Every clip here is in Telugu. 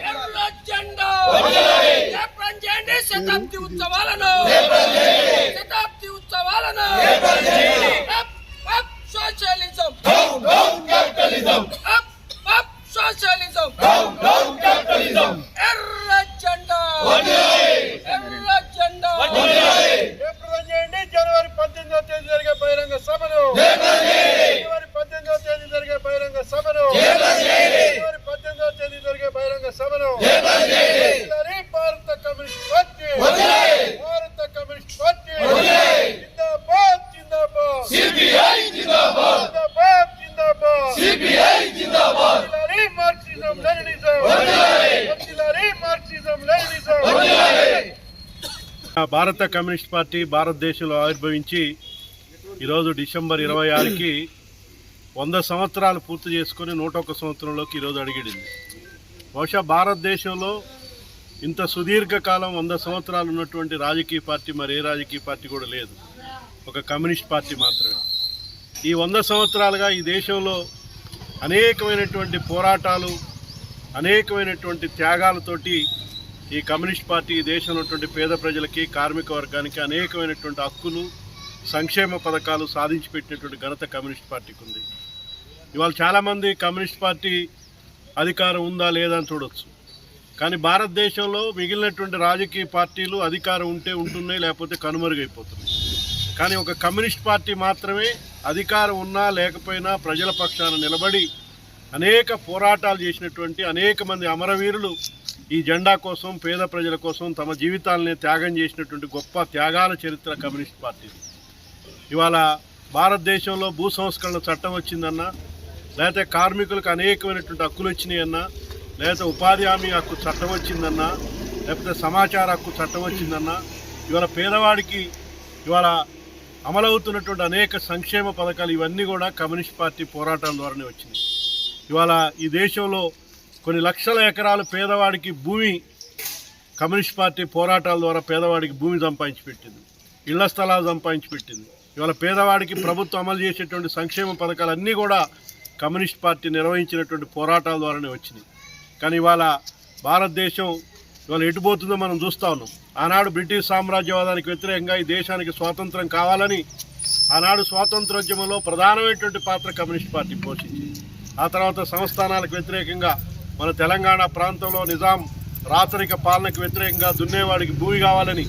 ఎర్ర జెండా జయప్రదం చేయండి శతాబ్ది ఉత్సవాలను సోషలిజం సోషలిజం ఎర్ర జెండా జనవరి 18వ తేదీ జరిగే బహిరంగ సభను జనవరి 18వ తేదీ జరిగే బహిరంగ సభను జనవరి 18వ తేదీ జరిగే బహిరంగ సభను భారత కమ్యూనిస్ట్ పార్టీ భారత కమ్యూనిస్ట్ పార్టీ జిందాబాద్ జిందాబాద్ సిపిఐ జిందాబాద్ జిందాబాద్ జిందాబాద్ సిపిఐ జిందాబాద్ మార్క్సిజం లెనినిజం మార్క్సిజం లెనినిజం భారత కమ్యూనిస్ట్ పార్టీ భారతదేశంలో ఆవిర్భవించి ఈరోజు డిసెంబర్ 26కి 100 సంవత్సరాలు పూర్తి చేసుకొని 101 సంవత్సరంలోకి ఈరోజు అడిగిడింది. బహుశా భారతదేశంలో ఇంత సుదీర్ఘకాలం 100 సంవత్సరాలు ఉన్నటువంటి రాజకీయ పార్టీ మరి ఏ రాజకీయ పార్టీ కూడా లేదు, ఒక కమ్యూనిస్ట్ పార్టీ మాత్రమే. ఈ 100 సంవత్సరాలుగా ఈ దేశంలో అనేకమైనటువంటి పోరాటాలు, అనేకమైనటువంటి త్యాగాలతోటి ఈ కమ్యూనిస్ట్ పార్టీ ఈ దేశంలో ఉన్నటువంటి పేద ప్రజలకి, కార్మిక వర్గానికి అనేకమైనటువంటి హక్కులు, సంక్షేమ పథకాలు సాధించి పెట్టినటువంటి ఘనత కమ్యూనిస్ట్ పార్టీకి ఉంది. ఇవాళ చాలామంది కమ్యూనిస్ట్ పార్టీ అధికారం ఉందా లేదా అని చూడొచ్చు, కానీ భారతదేశంలో మిగిలినటువంటి రాజకీయ పార్టీలు అధికారం ఉంటే ఉంటున్నాయి, లేకపోతే కనుమరుగైపోతున్నాయి. కానీ ఒక కమ్యూనిస్ట్ పార్టీ మాత్రమే అధికారం ఉన్నా లేకపోయినా ప్రజల పక్షాన నిలబడి అనేక పోరాటాలు చేసినటువంటి అనేక మంది అమరవీరులు ఈ జెండా కోసం, పేద ప్రజల కోసం తమ జీవితాలని త్యాగం చేసినటువంటి గొప్ప త్యాగాల చరిత్ర కమ్యూనిస్ట్ పార్టీ. ఇవాళ భారతదేశంలో భూ సంస్కరణ చట్టం వచ్చిందన్నా, లేకపోతే కార్మికులకు అనేకమైనటువంటి హక్కులు వచ్చినాయన్నా, లేకపోతే ఉపాధి హామీ హక్కు చట్టం వచ్చిందన్నా, లేకపోతే సమాచార హక్కు చట్టం వచ్చిందన్నా, ఇవాళ పేదవాడికి ఇవాళ అమలవుతున్నటువంటి అనేక సంక్షేమ పథకాలు ఇవన్నీ కూడా కమ్యూనిస్ట్ పార్టీ పోరాటాల ద్వారానే వచ్చినాయి. ఇవాళ ఈ దేశంలో కొన్ని లక్షల ఎకరాలు పేదవాడికి భూమి కమ్యూనిస్ట్ పార్టీ పోరాటాల ద్వారా పేదవాడికి భూమి సంపాదించి పెట్టింది, ఇళ్ల స్థలాలు సంపాదించి పెట్టింది. ఇవాళ పేదవాడికి ప్రభుత్వం అమలు చేసేటువంటి సంక్షేమ పథకాలన్నీ కూడా కమ్యూనిస్ట్ పార్టీ నిర్వహించినటువంటి పోరాటాల ద్వారానే వచ్చినాయి. కానీ ఇవాళ భారతదేశం ఇవాళ ఎటుపోతుందో మనం చూస్తూ ఉన్నాం. ఆనాడు బ్రిటిష్ సామ్రాజ్యవాదానికి వ్యతిరేకంగా ఈ దేశానికి స్వాతంత్రం కావాలని ఆనాడు స్వాతంత్రోద్యమంలో ప్రధానమైనటువంటి పాత్ర కమ్యూనిస్ట్ పార్టీ పోషించింది. ఆ తర్వాత సంస్థానాలకు వ్యతిరేకంగా మన తెలంగాణ ప్రాంతంలో నిజాం రాచరిక పాలనకు వ్యతిరేకంగా దున్నేవాడికి భూమి కావాలని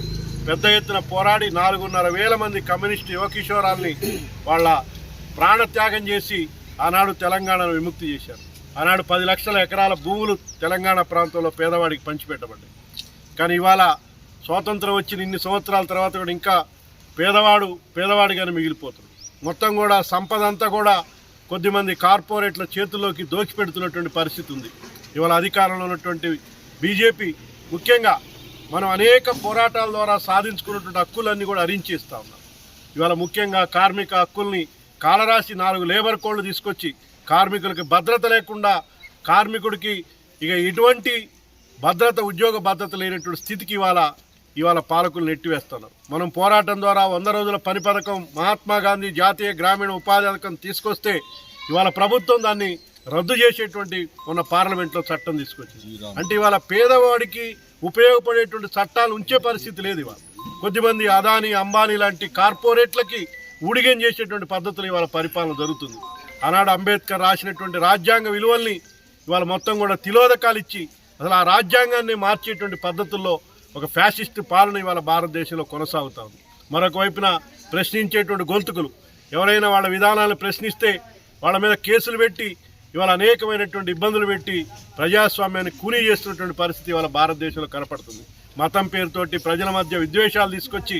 పెద్ద ఎత్తున పోరాడి 4,500,000 మంది కమ్యూనిస్టు యువకిషోరాల్ని వాళ్ళ ప్రాణత్యాగం చేసి ఆనాడు తెలంగాణను విముక్తి చేశారు. ఆనాడు 10 లక్షల ఎకరాల భూములు తెలంగాణ ప్రాంతంలో పేదవాడికి పంచిపెట్టబడ్డాయి. కానీ ఇవాళ స్వాతంత్రం వచ్చిన ఇన్ని సంవత్సరాల తర్వాత కూడా ఇంకా పేదవాడిగానే మిగిలిపోతుంది. మొత్తం కూడా సంపద అంతా కూడా కొద్దిమంది కార్పొరేట్ల చేతుల్లోకి దోచిపెడుతున్నటువంటి పరిస్థితి ఉంది. ఇవాళ అధికారంలో ఉన్నటువంటి బీజేపీ ముఖ్యంగా మనం అనేక పోరాటాల ద్వారా సాధించుకున్నటువంటి హక్కులన్నీ కూడా హరించేస్తూ ఉన్నాం. ఇవాళ ముఖ్యంగా కార్మిక హక్కుల్ని కాలరాసి 4 లేబర్ కోడ్లు తీసుకొచ్చి కార్మికులకి భద్రత లేకుండా, కార్మికుడికి ఇక ఎటువంటి భద్రత, ఉద్యోగ భద్రత లేనటువంటి స్థితికి ఇవాళ పాలకులు నెట్టివేస్తున్నారు. మనం పోరాటం ద్వారా 100 రోజుల పని పథకం, మహాత్మా గాంధీ జాతీయ గ్రామీణ ఉపాధి పథకం తీసుకొస్తే ఇవాళ ప్రభుత్వం దాన్ని రద్దు చేసేటువంటి ఉన్న పార్లమెంట్లో చట్టం తీసుకొచ్చింది. అంటే ఇవాళ పేదవాడికి ఉపయోగపడేటువంటి చట్టాలు ఉంచే పరిస్థితి లేదు. ఇవాళ కొద్దిమంది అదానీ, అంబానీ లాంటి కార్పొరేట్లకి ఊడిగం చేసేటువంటి పద్ధతులు ఇవాళ పరిపాలన జరుగుతుంది. ఆనాడు అంబేద్కర్ రాసినటువంటి రాజ్యాంగ విలువల్ని ఇవాళ మొత్తం కూడా తిలోదకాలు ఇచ్చి అసలు ఆ రాజ్యాంగాన్ని మార్చేటువంటి పద్ధతుల్లో ఒక ఫ్యాసిస్ట్ పాలన ఇవాళ భారతదేశంలో కొనసాగుతూ ఉంది. మరొక వైపున ప్రశ్నించేటువంటి గొంతుకులు, ఎవరైనా వాళ్ళ విధానాలను ప్రశ్నిస్తే వాళ్ళ మీద కేసులు పెట్టి ఇవాళ అనేకమైనటువంటి ఇబ్బందులు పెట్టి ప్రజాస్వామ్యాన్ని కూనీ చేస్తున్నటువంటి పరిస్థితి ఇవాళ భారతదేశంలో కనపడుతుంది. మతం పేరుతోటి ప్రజల మధ్య విద్వేషాలు తీసుకొచ్చి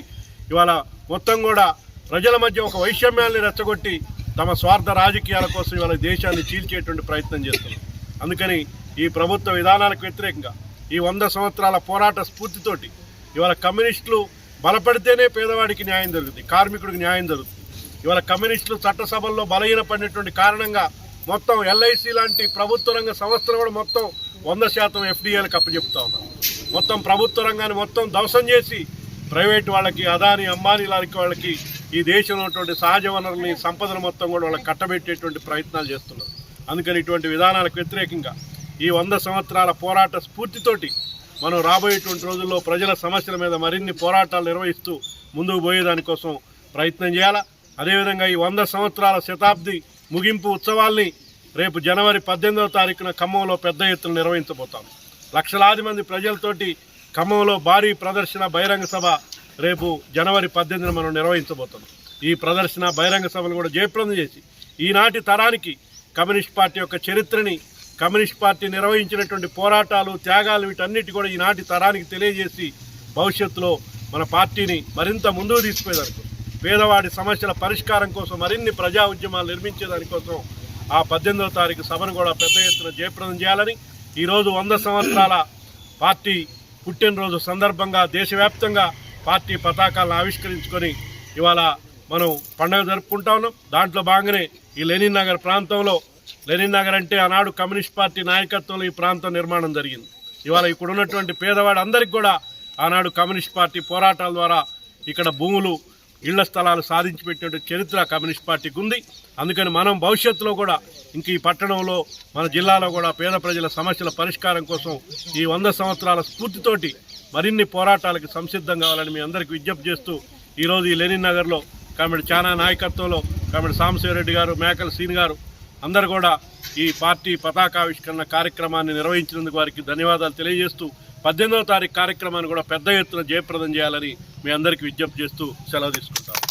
ఇవాళ మొత్తం కూడా ప్రజల మధ్య ఒక వైషమ్యాన్ని రెచ్చగొట్టి తమ స్వార్థ రాజకీయాల కోసం ఇవాళ దేశాన్ని చీల్చేటువంటి ప్రయత్నం చేస్తున్నారు. అందుకని ఈ ప్రభుత్వ విధానాలకు వ్యతిరేకంగా ఈ 100 సంవత్సరాల పోరాట స్ఫూర్తితోటి ఇవాళ కమ్యూనిస్టులు బలపడితేనే పేదవాడికి న్యాయం జరుగుతుంది, కార్మికుడికి న్యాయం జరుగుతుంది. ఇవాళ కమ్యూనిస్టులు చట్టసభల్లో బలహీనపడినటువంటి కారణంగా మొత్తం ఎల్ఐసి లాంటి ప్రభుత్వ రంగ సంస్థలు కూడా మొత్తం 100% ఎఫ్డీఏలకు అప్పచెప్తా ఉన్నారు. మొత్తం ప్రభుత్వ రంగాన్ని మొత్తం ధ్వంసం చేసి ప్రైవేటు వాళ్ళకి, అదానీ, అంబానీ లాంటి వాళ్ళకి ఈ దేశంలో ఉన్నటువంటి సహజ వనరుల్ని, సంపదను మొత్తం కూడా వాళ్ళకి కట్టబెట్టేటువంటి ప్రయత్నాలు చేస్తున్నారు. అందుకని ఇటువంటి విధానాలకు వ్యతిరేకంగా ఈ 100 సంవత్సరాల పోరాట స్ఫూర్తితోటి మనం రాబోయేటువంటి రోజుల్లో ప్రజల సమస్యల మీద మరిన్ని పోరాటాలు నిర్వహిస్తూ ముందుకు పోయేదానికోసం ప్రయత్నం చేయాలా. అదేవిధంగా ఈ 100 సంవత్సరాల శతాబ్ది ముగింపు ఉత్సవాల్ని రేపు జనవరి 18వ తారీఖున ఖమ్మంలో పెద్ద ఎత్తున నిర్వహించబోతాం. లక్షలాది మంది ప్రజలతోటి ఖమ్మంలో భారీ ప్రదర్శన బహిరంగ సభ రేపు జనవరి 18న మనం నిర్వహించబోతాం. ఈ ప్రదర్శన బహిరంగ సభను కూడా జయప్రదం చేసి ఈనాటి తరానికి కమ్యూనిస్ట్ పార్టీ యొక్క చరిత్రని, కమ్యూనిస్ట్ పార్టీ నిర్వహించినటువంటి పోరాటాలు, త్యాగాలు వీటన్నిటి కూడా ఈనాటి తరానికి తెలియజేసి భవిష్యత్తులో మన పార్టీని మరింత ముందుకు తీసుకుపోయేదానికి, పేదవాడి సమస్యల పరిష్కారం కోసం మరిన్ని ప్రజా ఉద్యమాలు నిర్మించేదానికోసం ఆ 18వ తారీఖు సభను కూడా పెద్ద ఎత్తున జయప్రదం చేయాలని, ఈరోజు 100 సంవత్సరాల పార్టీ పుట్టినరోజు సందర్భంగా దేశవ్యాప్తంగా పార్టీ పతాకాలను ఆవిష్కరించుకొని ఇవాళ మనం పండుగ జరుపుకుంటా ఉన్నాం. దాంట్లో భాగంగానే ఈ లెనిన్ నగర్ ప్రాంతంలో, లెనిన్ నగర్ అంటే ఆనాడు కమ్యూనిస్ట్ పార్టీ నాయకత్వంలో ఈ ప్రాంతం నిర్మాణం జరిగింది. ఇవాళ ఇక్కడ ఉన్నటువంటి పేదవాడు అందరికీ కూడా ఆనాడు కమ్యూనిస్ట్ పార్టీ పోరాటాల ద్వారా ఇక్కడ భూములు, ఇళ్ల స్థలాలు సాధించి పెట్టిన చరిత్ర కమ్యూనిస్ట్ పార్టీకి ఉంది. అందుకని మనం భవిష్యత్తులో కూడా ఇంక ఈ పట్టణంలో, మన జిల్లాలో కూడా పేద ప్రజల సమస్యల పరిష్కారం కోసం ఈ 100 సంవత్సరాల స్ఫూర్తితోటి మరిన్ని పోరాటాలకు సంసిద్ధం కావాలని మీ అందరికీ విజ్ఞప్తి చేస్తూ ఈరోజు ఈ లెనిన్ నగర్లో కామెడి చానా నాయకత్వంలో కామెడి సాంబశివరెడ్డి గారు, మేకల సీన్ గారు అందరూ కూడా ఈ పార్టీ పతాకావిష్కరణ కార్యక్రమాన్ని నిర్వహించినందుకు వారికి ధన్యవాదాలు తెలియజేస్తూ 18వ తారీఖు కార్యక్రమాన్ని కూడా పెద్ద ఎత్తున జయప్రదం చేయాలని మీ అందరికీ విజ్ఞప్తి చేస్తూ సెలవు తీసుకుంటాను.